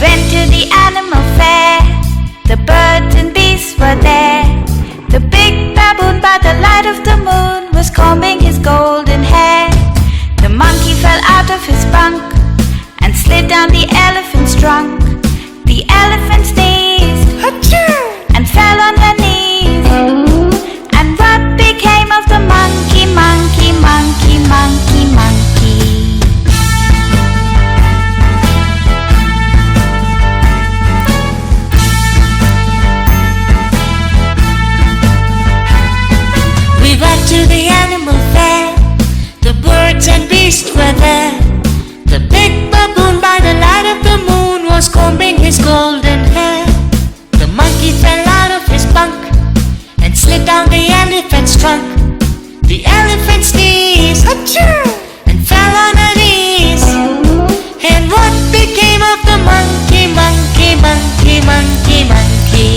went to the animal fair. The birds and beasts were there. The big baboon by the light of the moon was combing his golden hair. The monkey fell out of his bunk and slid down the elephant's trunk. The elephant sneezed, Achoo! And fell on her knees. And what became of the monkey, monkey, monkey, monkey, monkey? We went to the animal fair. The birds and beasts were there. The big baboon by the light of the moon was combing his golden hair. The monkey fell out of his bunk and slid down the elephant's trunk. The elephant sneezed, Achoo! And fell on her knees. And what became of the monkey, monkey, monkey, monkey, monkey?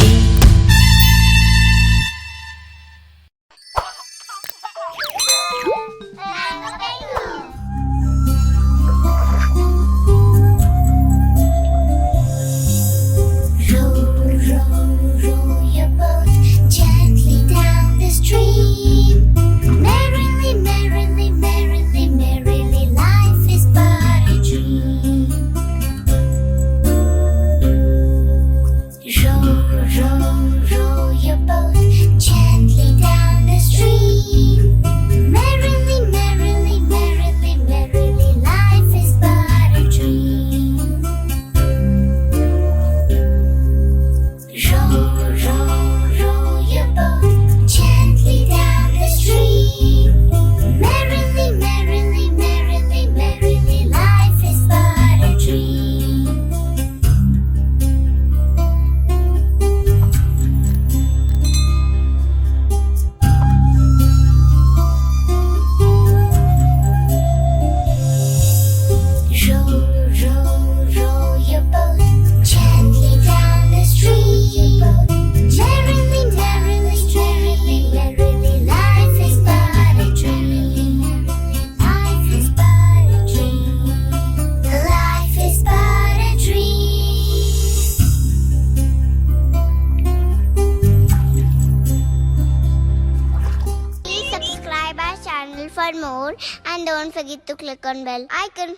For more, and don't forget to click on bell icon.